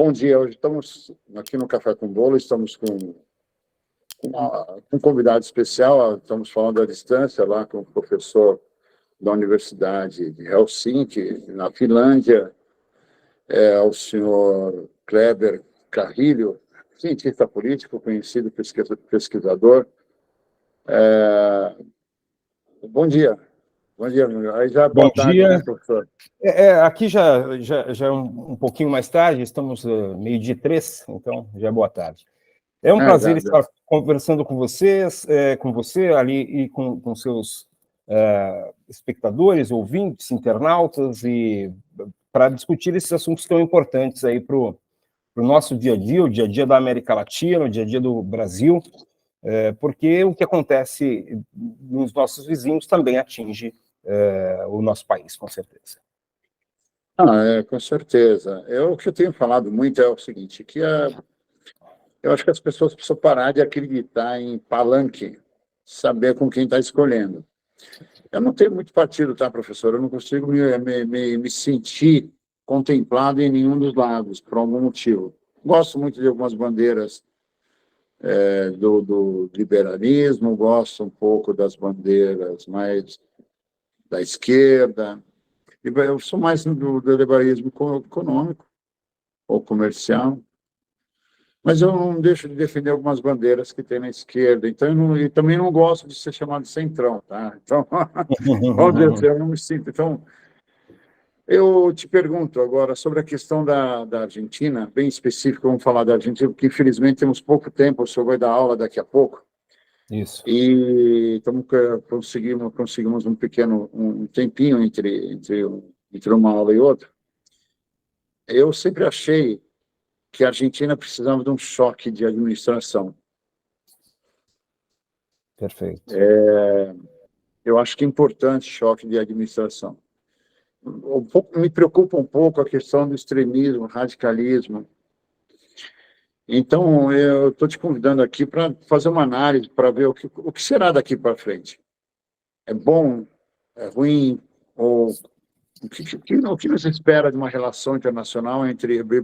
Bom dia, hoje estamos aqui no Café com Bolo, estamos com um convidado especial, estamos falando à distância lá com o professor da Universidade de Helsinki, na Finlândia, o senhor Kleber Carrilho, cientista político, conhecido pesquisador. Bom dia. Bom dia, meu. Aí já boa tarde, né, professor? Aqui já é um pouquinho mais tarde, estamos 12:03, então já é boa tarde. É um prazer estar conversando com vocês, com você ali e com seus espectadores, ouvintes, internautas, e para discutir esses assuntos tão importantes aí para o nosso dia a dia, o dia a dia da América Latina, o dia a dia do Brasil, porque o que acontece nos nossos vizinhos também atinge o nosso país, com certeza. Com certeza. O que eu tenho falado muito é o seguinte, que eu acho que as pessoas precisam parar de acreditar em palanque, saber com quem está escolhendo. Eu não tenho muito partido, tá, professor? Eu não consigo me sentir contemplado em nenhum dos lados, por algum motivo. Gosto muito de algumas bandeiras do liberalismo, gosto um pouco das bandeiras mais da esquerda. Eu sou mais do liberalismo econômico ou comercial, mas eu não deixo de defender algumas bandeiras que tem na esquerda. Então, e também não gosto de ser chamado de centrão, tá? Então, vamos dizer assim, eu não me sinto. Então, eu te pergunto agora sobre a questão da Argentina, bem específico, vamos falar da Argentina, porque infelizmente temos pouco tempo, o senhor vai dar aula daqui a pouco. Isso. E então, conseguimos um pequeno tempinho entre uma aula e outra. Eu sempre achei que a Argentina precisava de um choque de administração. Perfeito. Eu acho que é importante choque de administração. Me preocupa um pouco a questão do extremismo, radicalismo. Então, eu estou te convidando aqui para fazer uma análise, para ver o que será daqui para frente. É bom? É ruim? Ou o que você espera de uma relação internacional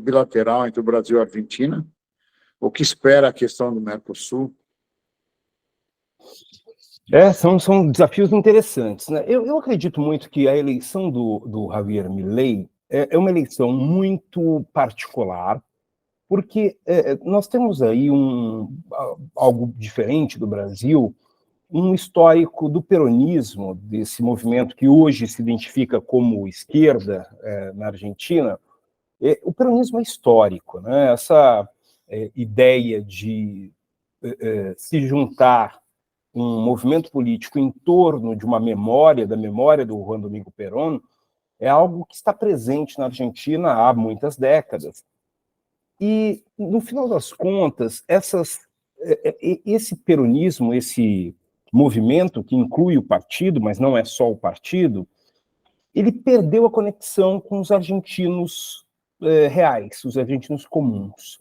bilateral entre o Brasil e a Argentina? O que espera a questão do Mercosul? São desafios interessantes, né? Eu acredito muito que a eleição do Javier Milei é uma eleição muito particular, porque nós temos aí algo diferente do Brasil, um histórico do peronismo, desse movimento que hoje se identifica como esquerda na Argentina. O peronismo é histórico, né? Essa ideia de se juntar um movimento político em torno de uma memória, da memória do Juan Domingo Perón, é algo que está presente na Argentina há muitas décadas. E, no final das contas, esse peronismo, esse movimento que inclui o partido, mas não é só o partido, ele perdeu a conexão com os argentinos reais, os argentinos comuns.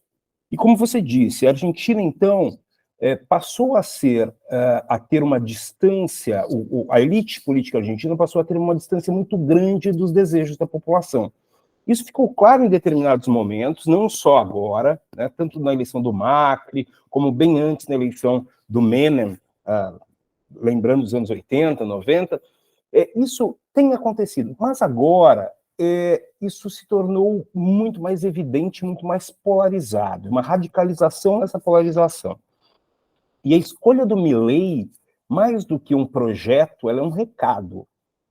E como você disse, a Argentina, então, passou a ter uma distância, a elite política argentina passou a ter uma distância muito grande dos desejos da população. Isso ficou claro em determinados momentos, não só agora, né, tanto na eleição do Macri, como bem antes na eleição do Menem, lembrando dos anos 80, 90, isso tem acontecido, mas agora isso se tornou muito mais evidente, muito mais polarizado, uma radicalização dessa polarização. E a escolha do Milei, mais do que um projeto, ela é um recado.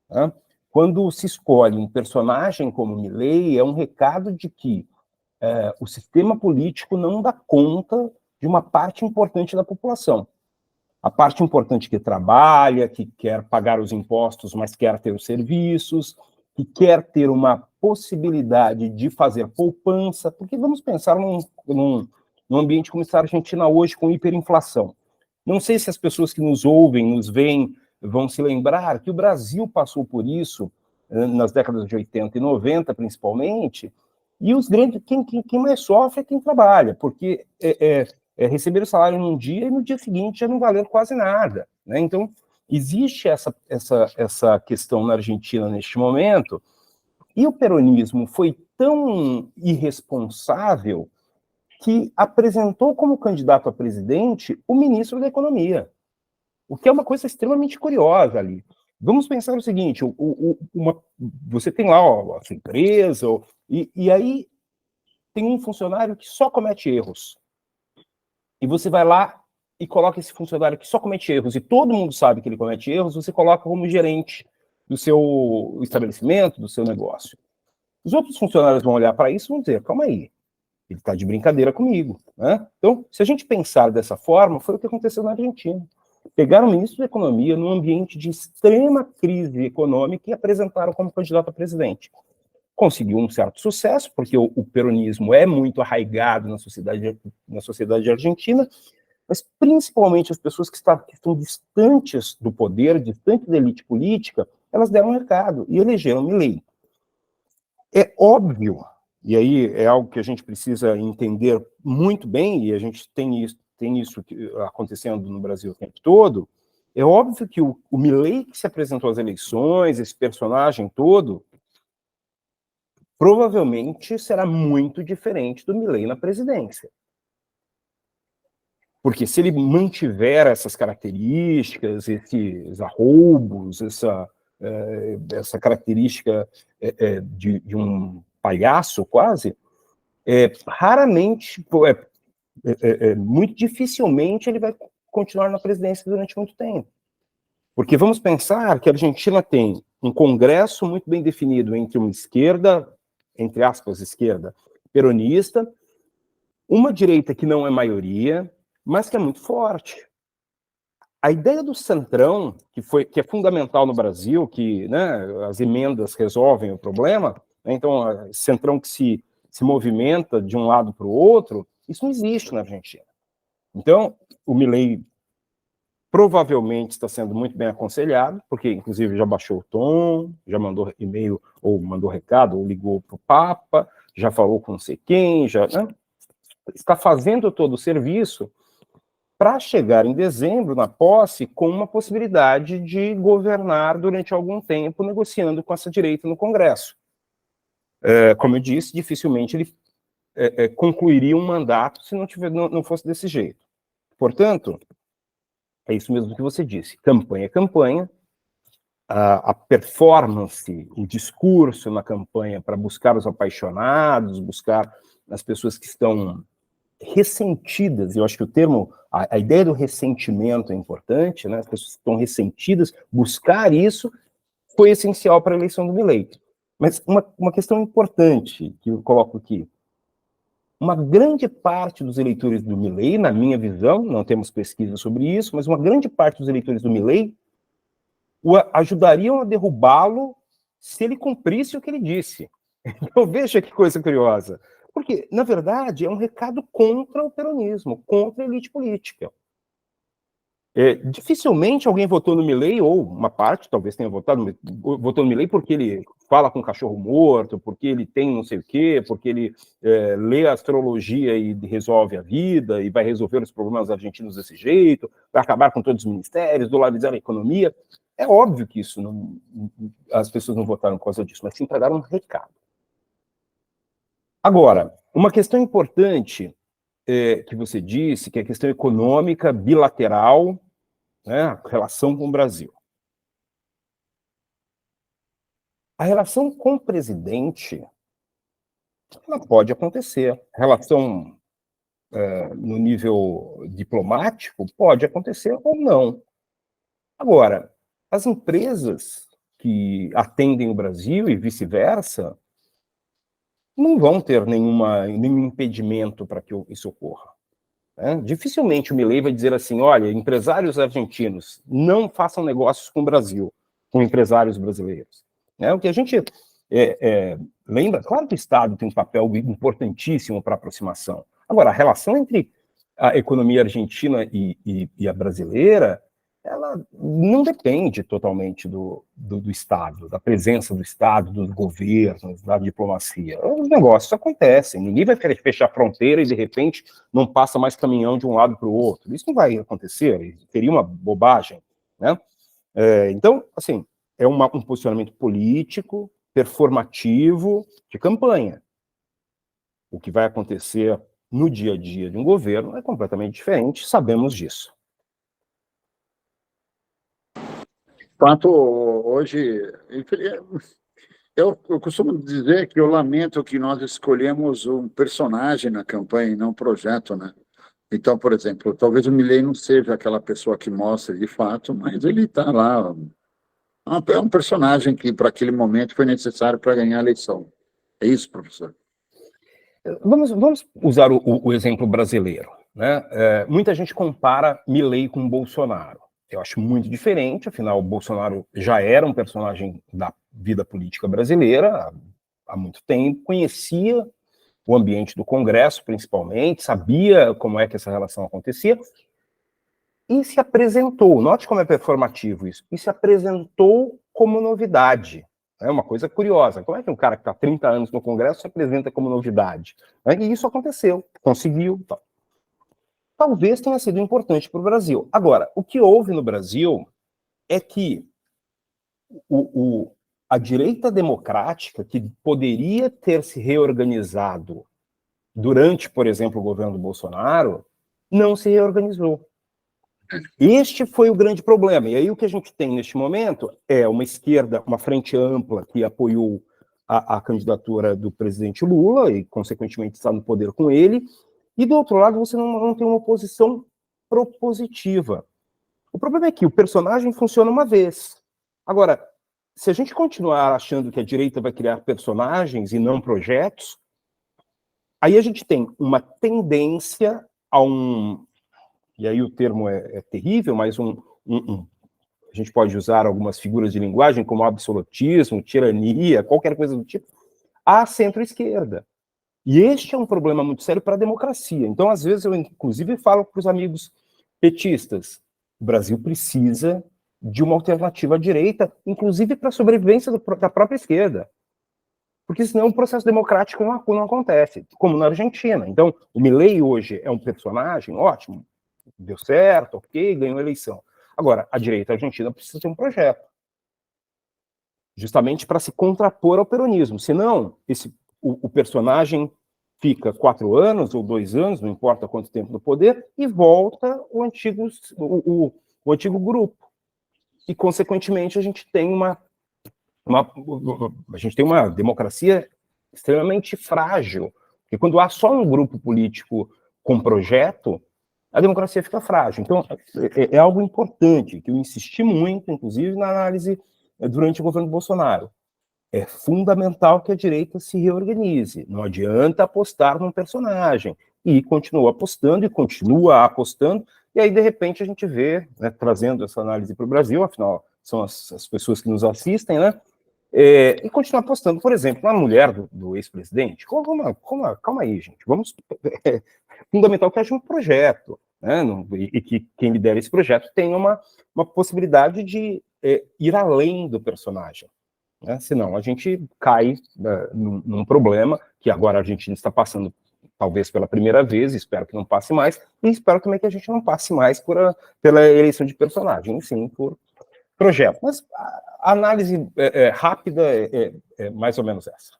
Né? Quando se escolhe um personagem como Milei, é um recado de que o sistema político não dá conta de uma parte importante da população. A parte importante que trabalha, que quer pagar os impostos, mas quer ter os serviços, que quer ter uma possibilidade de fazer poupança, porque vamos pensar num ambiente como está a Argentina hoje, com hiperinflação. Não sei se as pessoas que nos ouvem, nos veem, vão se lembrar que o Brasil passou por isso nas décadas de 80 e 90, principalmente, e quem mais sofre é quem trabalha, porque receber o salário num dia e no dia seguinte já não valer quase nada. Né? Então, existe essa questão na Argentina neste momento, E o peronismo foi tão irresponsável que apresentou como candidato a presidente o ministro da Economia, o que é uma coisa extremamente curiosa ali. Vamos pensar o seguinte, você tem lá ó, a sua empresa, e aí tem um funcionário que só comete erros. E você vai lá e coloca esse funcionário que só comete erros, e todo mundo sabe que ele comete erros, você coloca como gerente do seu estabelecimento, do seu negócio. Os outros funcionários vão olhar para isso e vão dizer, calma aí, ele está de brincadeira comigo. Né? Então, se a gente pensar dessa forma, foi o que aconteceu na Argentina. Pegaram o ministro da Economia num ambiente de extrema crise econômica e apresentaram como candidato a presidente. Conseguiu um certo sucesso, porque o peronismo é muito arraigado na sociedade argentina, mas principalmente as pessoas que estão distantes do poder, distantes da elite política, elas deram um recado e elegeram Milei. É óbvio, e aí é algo que a gente precisa entender muito bem, e a gente tem isso acontecendo no Brasil o tempo todo, é óbvio que o Milei que se apresentou às eleições, esse personagem todo, provavelmente será muito diferente do Milei na presidência. Porque se ele mantiver essas características, esses arroubos, essa característica de um palhaço quase, raramente, muito dificilmente ele vai continuar na presidência durante muito tempo. Porque vamos pensar que a Argentina tem um congresso muito bem definido entre uma esquerda, entre aspas, esquerda, peronista, uma direita que não é maioria, mas que é muito forte. A ideia do centrão, que é fundamental no Brasil, que né, as emendas resolvem o problema, né, então, centrão que se movimenta de um lado para o outro, isso não existe na Argentina. Então, o Milei provavelmente está sendo muito bem aconselhado, porque, inclusive, já baixou o tom, já mandou e-mail, ou mandou recado, ou ligou para o Papa, já falou com não sei quem, já né, está fazendo todo o serviço para chegar em dezembro, na posse, com uma possibilidade de governar durante algum tempo, negociando com essa direita no Congresso. Como eu disse, dificilmente ele concluiria um mandato se não fosse desse jeito. Portanto, é isso mesmo que você disse, campanha é campanha, a performance, o discurso na campanha para buscar os apaixonados, buscar as pessoas que estão ressentidas, eu acho que o termo, a ideia do ressentimento é importante, né? As pessoas estão ressentidas, buscar isso foi essencial para a eleição do Milei. Mas uma questão importante que eu coloco aqui, uma grande parte dos eleitores do Milei, na minha visão, não temos pesquisa sobre isso, mas uma grande parte dos eleitores do Milei o ajudariam a derrubá-lo se ele cumprisse o que ele disse. Então veja que coisa curiosa. Porque, na verdade, é um recado contra o peronismo, contra a elite política. Dificilmente alguém votou no Milei, ou uma parte, talvez tenha votou no Milei porque ele fala com cachorro morto, porque ele tem não sei o quê, porque ele lê a astrologia e resolve a vida, e vai resolver os problemas argentinos desse jeito, vai acabar com todos os ministérios, dolarizar a economia. É óbvio que isso as pessoas não votaram por causa disso, mas sim para dar um recado. Agora, uma questão importante que você disse, que é a questão econômica bilateral, né, a relação com o Brasil. A relação com o presidente, ela pode acontecer. A relação no nível diplomático pode acontecer ou não. Agora, as empresas que atendem o Brasil e vice-versa, não vão ter nenhum impedimento para que isso ocorra. Né? Dificilmente o Milei vai dizer assim, olha, empresários argentinos, não façam negócios com o Brasil, com empresários brasileiros. Né? O que a gente lembra, claro que o Estado tem um papel importantíssimo para a aproximação. Agora, a relação entre a economia argentina e a brasileira, ela não depende totalmente do Estado, da presença do Estado, dos governos, da diplomacia. Os negócios acontecem, ninguém vai querer fechar a fronteira e, de repente, não passa mais caminhão de um lado para o outro. Isso não vai acontecer, seria uma bobagem. Né? Então, assim, é um posicionamento político, performativo de campanha. O que vai acontecer no dia a dia de um governo é completamente diferente, sabemos disso. Quanto hoje, eu costumo dizer que eu lamento que nós escolhemos um personagem na campanha e não um projeto, né? Então, por exemplo, talvez o Milei não seja aquela pessoa que mostra de fato, mas ele está lá. É um personagem que, para aquele momento, foi necessário para ganhar a eleição. É isso, professor? Vamos usar o exemplo brasileiro, né? Muita gente compara Milei com Bolsonaro. Eu acho muito diferente, afinal, o Bolsonaro já era um personagem da vida política brasileira há muito tempo, conhecia o ambiente do Congresso, principalmente, sabia como é que essa relação acontecia, e se apresentou, note como é performativo isso, e se apresentou como novidade. É uma coisa curiosa. Como é que um cara que está 30 anos no Congresso se apresenta como novidade? E isso aconteceu, conseguiu. Talvez tenha sido importante para o Brasil. Agora, o que houve no Brasil é que a direita democrática, que poderia ter se reorganizado durante, por exemplo, o governo do Bolsonaro, não se reorganizou. Este foi o grande problema. E aí o que a gente tem neste momento é uma esquerda, uma frente ampla que apoiou a candidatura do presidente Lula e, consequentemente, está no poder com ele, e, do outro lado, você não tem uma oposição propositiva. O problema é que o personagem funciona uma vez. Agora, se a gente continuar achando que a direita vai criar personagens e não projetos, aí a gente tem uma tendência a e aí o termo é terrível, mas a gente pode usar algumas figuras de linguagem como absolutismo, tirania, qualquer coisa do tipo, à centro-esquerda. E este é um problema muito sério para a democracia. Então, às vezes, eu inclusive falo para os amigos petistas, o Brasil precisa de uma alternativa à direita, inclusive para a sobrevivência da própria esquerda. Porque senão o processo democrático não acontece, como na Argentina. Então, o Milei hoje é um personagem ótimo, deu certo, ok, ganhou a eleição. Agora, a direita argentina precisa ter um projeto, justamente para se contrapor ao peronismo. Senão, o personagem fica 4 anos ou 2 anos, não importa quanto tempo no poder, e volta o antigo grupo. E, consequentemente, a gente tem uma democracia extremamente frágil. Porque quando há só um grupo político com projeto, a democracia fica frágil. Então, é algo importante, que eu insisti muito, inclusive, na análise durante o governo Bolsonaro. É fundamental que a direita se reorganize. Não adianta apostar num personagem. E continua apostando, e continua apostando, e aí, de repente, a gente vê, né, trazendo essa análise para o Brasil, afinal, são as pessoas que nos assistem, né? E continuar apostando, por exemplo, na mulher do ex-presidente. Calma aí, gente. É fundamental que haja um projeto, né? E que quem lidera esse projeto tenha uma possibilidade de ir além do personagem. Né? Senão a gente cai num problema que agora a Argentina está passando, talvez pela primeira vez, espero que não passe mais, e espero também que a gente não passe mais pela eleição de personagem, sim, por projeto. Mas a análise rápida é mais ou menos essa.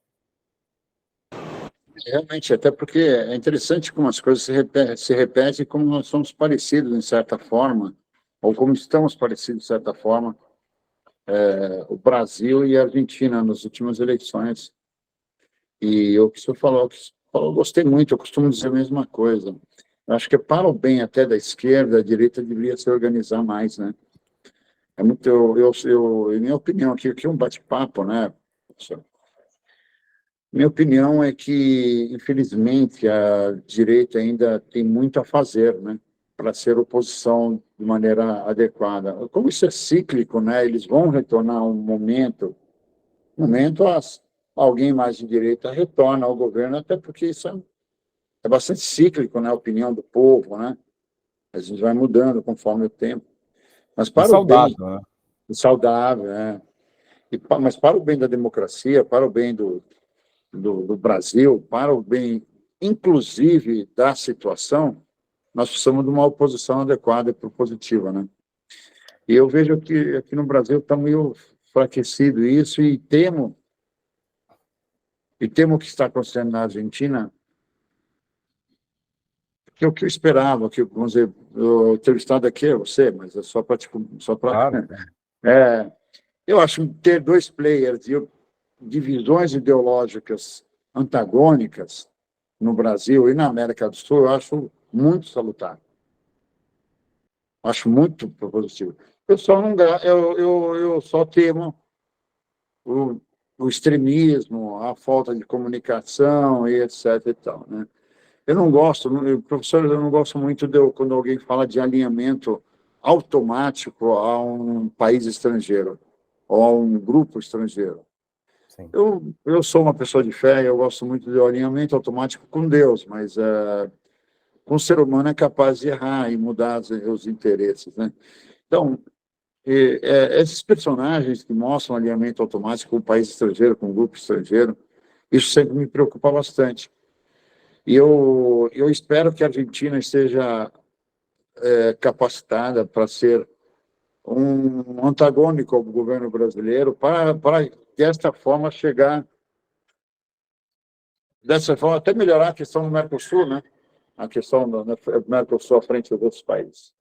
Realmente, até porque é interessante como as coisas se repetem, como nós somos parecidos, de certa forma, ou como estamos parecidos, de certa forma, o Brasil e a Argentina nas últimas eleições. E o que o senhor falou, eu gostei muito, eu costumo dizer a mesma coisa. Eu acho que para o bem até da esquerda, a direita deveria se organizar mais, né? É muito, em minha opinião, aqui é um bate-papo, né, professor? Minha opinião é que, infelizmente, a direita ainda tem muito a fazer, né, para ser oposição de maneira adequada. Como isso é cíclico, né, eles vão retornar a um momento, alguém mais de direita retorna ao governo, até porque isso é bastante cíclico, né, a opinião do povo, né, a gente vai mudando conforme o tempo. Mas É para o bem, saudável, né? saudável, né, mas para o bem da democracia, para o bem do Brasil, para o bem, inclusive, da situação, nós precisamos de uma oposição adequada e propositiva, né? E eu vejo que aqui no Brasil está meio enfraquecido isso e temo e temo que está acontecendo na Argentina, que é o que eu esperava, que, vamos dizer, o entrevistado aqui é você, mas é só para, tipo, Claro. é, eu acho que ter dois players de visões ideológicas antagônicas no Brasil e na América do Sul, eu acho muito salutar. Acho muito positivo. Eu só não, eu só temo o, o extremismo, a falta de comunicação e etc. e tal, né? Eu não gosto, professor, eu não gosto muito quando alguém fala de alinhamento automático a um país estrangeiro ou a um grupo estrangeiro. Sim. Eu sou uma pessoa de fé, eu gosto muito de alinhamento automático com Deus, mas com o ser humano é capaz de errar e mudar os interesses, né? Então, esses personagens que mostram alinhamento automático com o país estrangeiro, com o grupo estrangeiro, isso sempre me preocupa bastante. E eu espero que a Argentina esteja capacitada para ser um antagônico ao governo brasileiro, para desta forma chegar, dessa forma até melhorar a questão do Mercosul, né? A questão do Mercosul à frente dos outros países.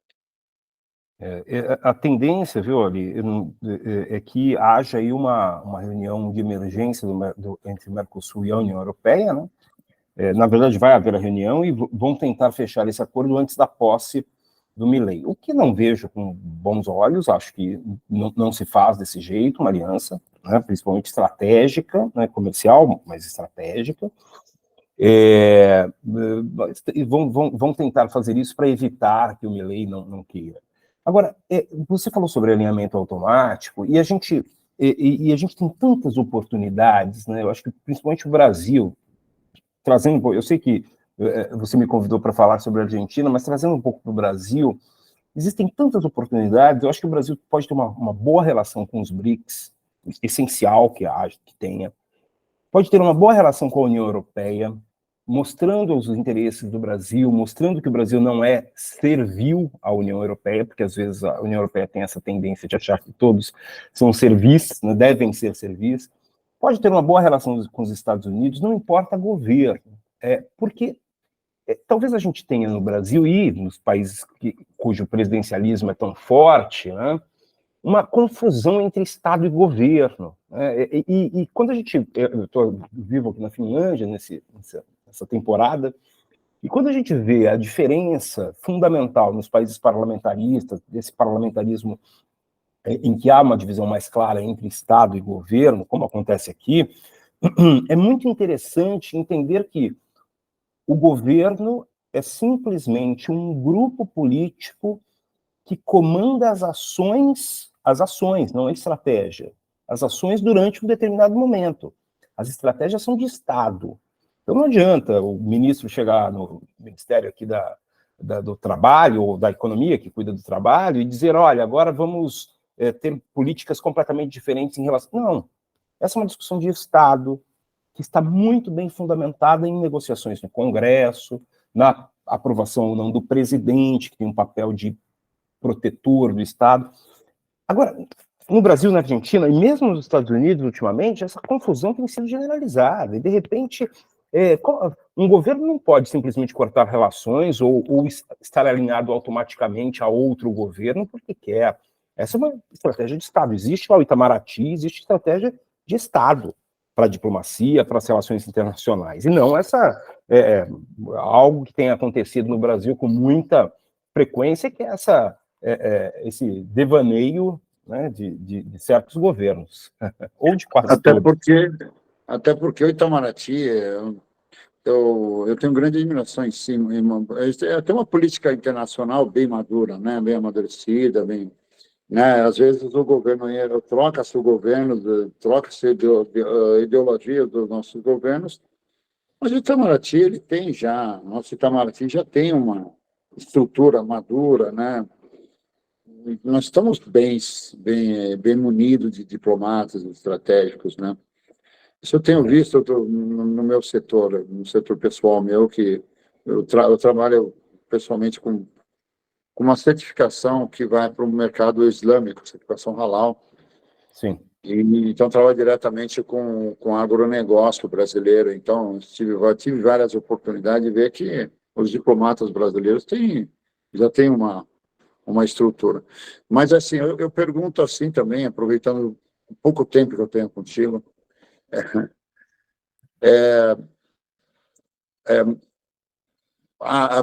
A tendência, viu, Ali, é que haja aí uma reunião de emergência entre o Mercosul e a União Europeia, né? Na verdade, vai haver a reunião e vão tentar fechar esse acordo antes da posse do Milei. O que não vejo com bons olhos, acho que não se faz desse jeito uma aliança, né, principalmente estratégica, né, comercial, mas estratégica. Vão tentar fazer isso para evitar que o Milei não queira. Agora, você falou sobre alinhamento automático, e a gente tem tantas oportunidades, né? Eu acho que principalmente o Brasil, trazendo, eu sei que você me convidou para falar sobre a Argentina, mas trazendo um pouco para o Brasil, existem tantas oportunidades. Eu acho que o Brasil pode ter uma boa relação com os BRICS, essencial que tenha. Pode ter uma boa relação com a União Europeia, mostrando os interesses do Brasil, mostrando que o Brasil não é servil à União Europeia, porque às vezes a União Europeia tem essa tendência de achar que todos são servis, né, devem ser servis. Pode ter uma boa relação com os Estados Unidos, não importa governo, porque talvez a gente tenha no Brasil e nos países cujo presidencialismo é tão forte, né, uma confusão entre Estado e governo. Né? E quando a gente... Eu estou vivo aqui na Finlândia nessa temporada, e quando a gente vê a diferença fundamental nos países parlamentaristas, desse parlamentarismo em que há uma divisão mais clara entre Estado e governo, como acontece aqui, é muito interessante entender que o governo é simplesmente um grupo político que comanda as ações, não a estratégia, as ações durante um determinado momento. As estratégias são de Estado. Então não adianta o ministro chegar no Ministério aqui do Trabalho, ou da Economia, que cuida do trabalho, e dizer, olha, agora vamos ter políticas completamente diferentes em relação... Não, essa é uma discussão de Estado, que está muito bem fundamentada em negociações no Congresso, na aprovação ou não do presidente, que tem um papel de protetor do Estado. Agora, no Brasil, na Argentina, e mesmo nos Estados Unidos, ultimamente, essa confusão tem sido generalizada, e de repente, um governo não pode simplesmente cortar relações ou estar alinhado automaticamente a outro governo porque quer. Essa é uma estratégia de Estado. Existe lá o Itamaraty, existe estratégia de Estado para a diplomacia, para as relações internacionais, e não algo que tem acontecido no Brasil com muita frequência, que é esse devaneio, né, de certos governos, ou de quase todos. Até porque o Itamaraty, eu tenho grande admiração em cima. Tem uma política internacional bem madura, né, bem amadurecida, bem... Né? Às vezes o governo troca-se o governo, troca-se a ideologia dos nossos governos, mas o Itamaraty, nosso Itamaraty já tem uma estrutura madura, né? Nós estamos bem munidos de diplomatas estratégicos, né? Isso eu tenho visto no meu setor, no setor pessoal meu, que eu trabalho pessoalmente com uma certificação que vai para o mercado islâmico, certificação halal. Sim. então trabalho diretamente com o agronegócio brasileiro. Então, tive várias oportunidades de ver que os diplomatas brasileiros já têm uma estrutura. Mas, assim, eu pergunto assim também, aproveitando o pouco tempo que eu tenho contigo,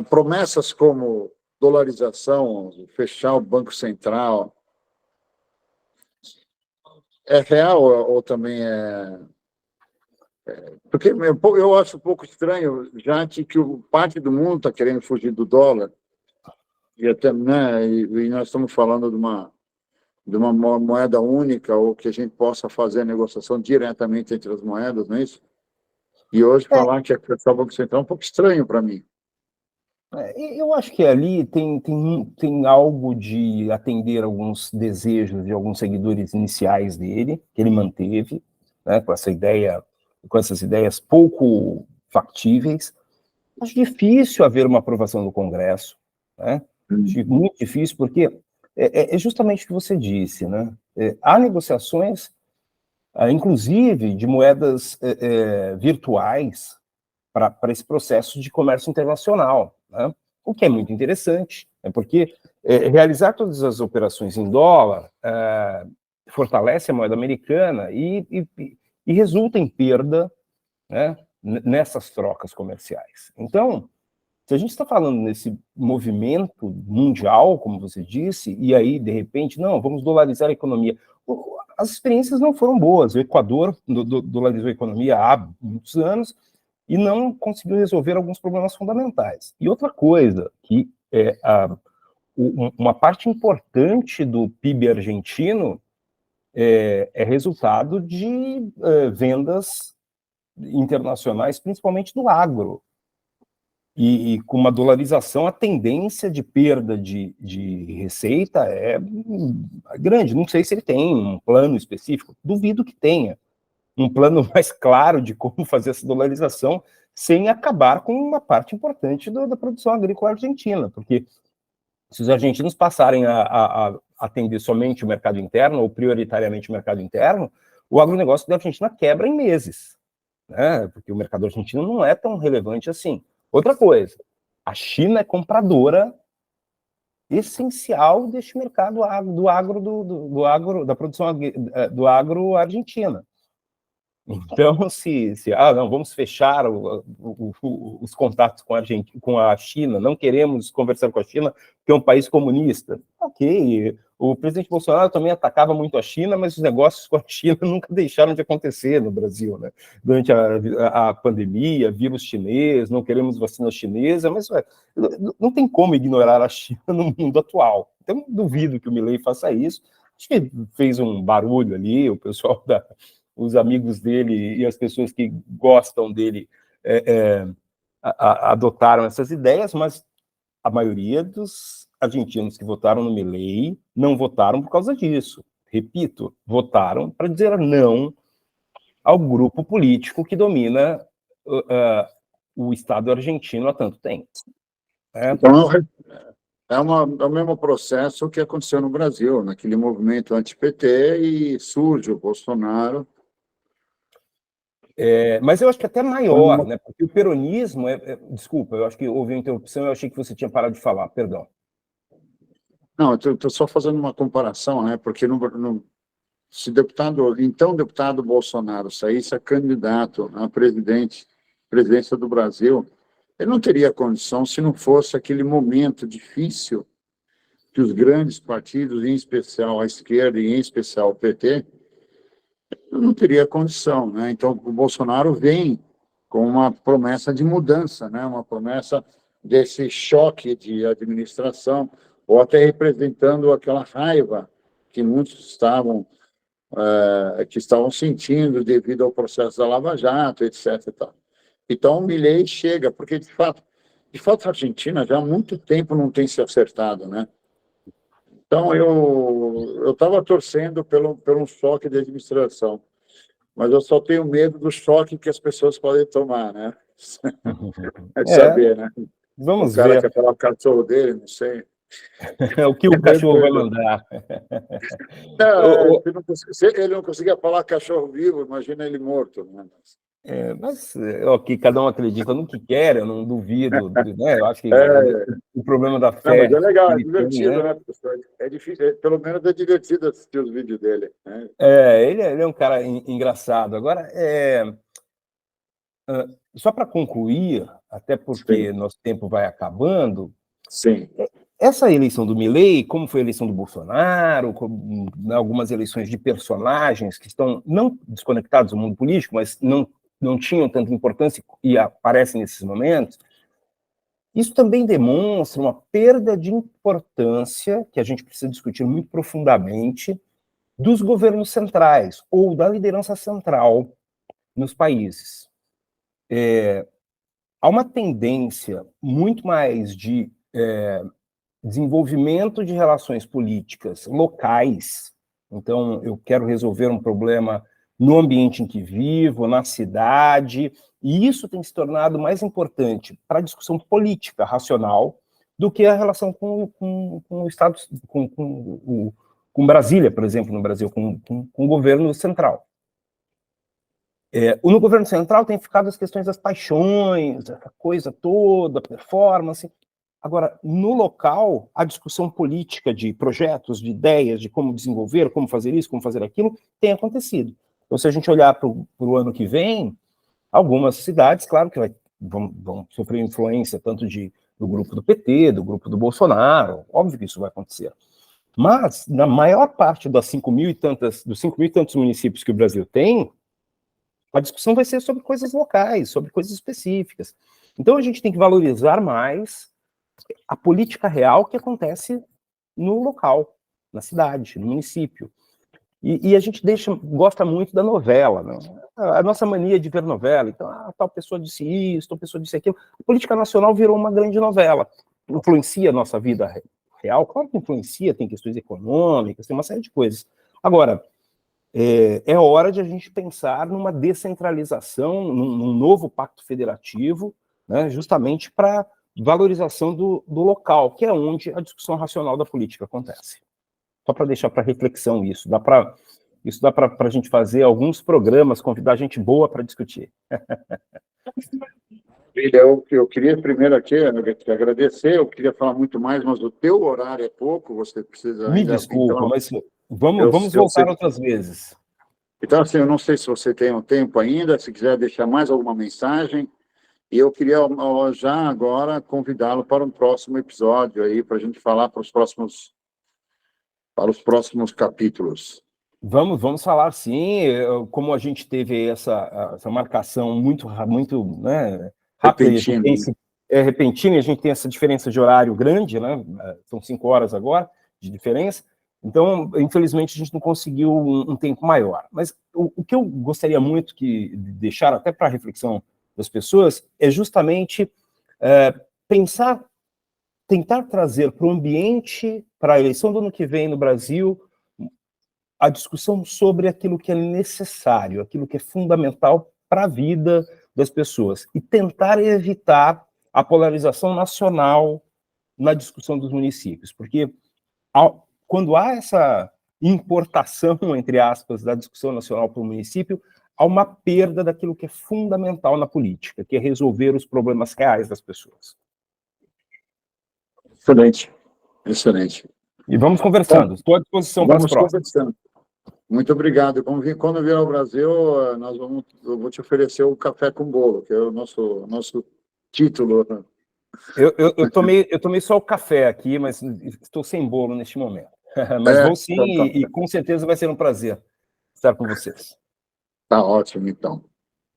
promessas como dolarização, fechar o Banco Central, é real ou também é... Porque eu acho um pouco estranho, já que parte do mundo está querendo fugir do dólar, e até, né, e nós estamos falando de uma moeda única, ou que a gente possa fazer a negociação diretamente entre as moedas, não é isso? E hoje falar que é fechar o Banco Central é um pouco estranho para mim. Eu acho que ali tem algo de atender alguns desejos de alguns seguidores iniciais dele, que ele manteve, né, com essas ideias pouco factíveis. Acho difícil haver uma aprovação do Congresso, né? Acho muito difícil, porque é justamente o que você disse, né? Há negociações, inclusive, de moedas virtuais para esse processo de comércio internacional, né? O que é muito interessante, porque realizar todas as operações em dólar fortalece a moeda americana e resulta em perda, né, nessas trocas comerciais. Então, se a gente está falando nesse movimento mundial, como você disse, e aí, de repente, não, vamos dolarizar a economia. As experiências não foram boas. O Equador dolarizou a economia há muitos anos e não conseguiu resolver alguns problemas fundamentais. E outra coisa, que uma parte importante do PIB argentino é resultado de vendas internacionais, principalmente do agro. E com uma dolarização, a tendência de perda de receita é grande. Não sei se ele tem um plano específico, duvido que tenha um plano mais claro de como fazer essa dolarização sem acabar com uma parte importante da produção agrícola argentina, porque se os argentinos passarem a atender somente o mercado interno, ou prioritariamente o mercado interno, o agronegócio da Argentina quebra em meses, né? Porque o mercado argentino não é tão relevante assim. Outra coisa, a China é compradora essencial deste mercado do agro, da produção do agro argentina. Então, não, vamos fechar os contatos com a China, não queremos conversar com a China, que é um país comunista. Ok, o presidente Bolsonaro também atacava muito a China, mas os negócios com a China nunca deixaram de acontecer no Brasil, né? Durante a pandemia, vírus chinês, não queremos vacina chinesa, mas não tem como ignorar a China no mundo atual. Então, duvido que o Milei faça isso. Acho que fez um barulho ali, o pessoal os amigos dele e as pessoas que gostam dele adotaram essas ideias, mas a maioria dos argentinos que votaram no Milei não votaram por causa disso. Repito, votaram para dizer não ao grupo político que domina o Estado argentino há tanto tempo. Então, é o mesmo processo que aconteceu no Brasil, naquele movimento anti-PT, e surge o Bolsonaro. Mas eu acho que até maior, né? Porque o peronismo desculpa, eu acho que houve uma interrupção, eu achei que você tinha parado de falar, perdão. Não, eu estou só fazendo uma comparação, né? Porque se deputado Bolsonaro saísse a candidato a presidência do Brasil, ele não teria condição se não fosse aquele momento difícil que os grandes partidos, em especial a esquerda e em especial o PT, não teria condição, né? Então, o Bolsonaro vem com uma promessa de mudança, né? Uma promessa desse choque de administração, ou até representando aquela raiva que muitos estavam sentindo devido ao processo da Lava Jato, etc. E tal. Então, o Milei chega, porque, de fato, a Argentina já há muito tempo não tem se acertado, né? Então, eu estava torcendo pelo choque de administração, mas eu só tenho medo do choque que as pessoas podem tomar, né? É saber, né? Vamos o cara ver. que aquela cachorro dele, não sei. O que o cachorro vai mandar. Se ele não conseguia falar cachorro vivo, imagina ele morto, né? Mas que cada um acredita no que quer, eu não duvido, né? Eu acho que É, o problema da não, mas fé é legal, que é ele tem, divertido, né? né, professor? É difícil, pelo menos é divertido assistir os vídeos dele, né? Ele é um cara engraçado. Agora, só para concluir, até porque Sim, nosso tempo vai acabando, sim, essa eleição do Milei, como foi a eleição do Bolsonaro, como, né, algumas eleições de personagens que estão não desconectados do mundo político, mas não tinham tanta importância e aparecem nesses momentos, isso também demonstra uma perda de importância que a gente precisa discutir muito profundamente dos governos centrais ou da liderança central nos países. Há uma tendência muito mais de desenvolvimento de relações políticas locais. Então, eu quero resolver um problema no ambiente em que vivo, na cidade, e isso tem se tornado mais importante para a discussão política racional do que a relação com o Estado, com Brasília, por exemplo, no Brasil, com o governo central. No governo central tem ficado as questões das paixões, essa coisa toda, performance. Agora, no local, a discussão política de projetos, de ideias, de como desenvolver, como fazer isso, como fazer aquilo, tem acontecido. Então, se a gente olhar para o ano que vem, algumas cidades, claro que vão sofrer influência tanto do grupo do PT, do grupo do Bolsonaro, óbvio que isso vai acontecer. Mas, na maior parte dos 5.000 e tantos municípios que o Brasil tem, a discussão vai ser sobre coisas locais, sobre coisas específicas. Então, a gente tem que valorizar mais a política real que acontece no local, na cidade, no município. E a gente gosta muito da novela, né? A nossa mania de ver novela. Então, tal pessoa disse isso, tal pessoa disse aquilo. A política nacional virou uma grande novela. Influencia a nossa vida real? Claro que influencia, tem questões econômicas, tem uma série de coisas. Agora, é hora de a gente pensar numa descentralização, num novo pacto federativo, né, justamente para valorização do local, que é onde a discussão racional da política acontece. Só para deixar para reflexão isso. Isso dá para a gente fazer alguns programas, convidar gente boa para discutir. eu queria primeiro aqui te agradecer, eu queria falar muito mais, mas o teu horário é pouco, você precisa Me ainda... desculpa, Então, mas vamos voltar sei, outras vezes. então, assim, eu não sei se você tem um tempo ainda, se quiser deixar mais alguma mensagem, e eu queria já agora convidá-lo para um próximo episódio aí, para a gente falar para os próximos capítulos. Vamos falar sim, como a gente teve essa marcação muito, né, rápida, e a gente Repentino. tem repentina, e a gente tem essa diferença de horário grande, né? São 5 horas agora de diferença, então, infelizmente, a gente não conseguiu um tempo maior. Mas o que eu gostaria muito de deixar até para a reflexão das pessoas é justamente tentar trazer para o ambiente, para a eleição do ano que vem no Brasil, a discussão sobre aquilo que é necessário, aquilo que é fundamental para a vida das pessoas, e tentar evitar a polarização nacional na discussão dos municípios, porque quando há essa importação, entre aspas, da discussão nacional para o município, há uma perda daquilo que é fundamental na política, que é resolver os problemas reais das pessoas. Excelente, excelente. E vamos conversando, estou à disposição para as Vamos próximas. conversando. Muito obrigado. Quando vier ao Brasil, eu vou te oferecer o café com bolo, que é o nosso título. Eu tomei só o café aqui, mas estou sem bolo neste momento. Mas vou sim, Então, e com certeza vai ser um prazer estar com vocês. tá ótimo, então.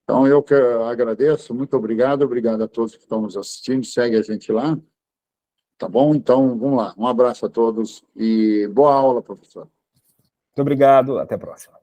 Então, eu que agradeço, muito obrigado a todos que estão nos assistindo, segue a gente lá, tá bom? Então, vamos lá, um abraço a todos e boa aula, professor. Muito obrigado, até a próxima.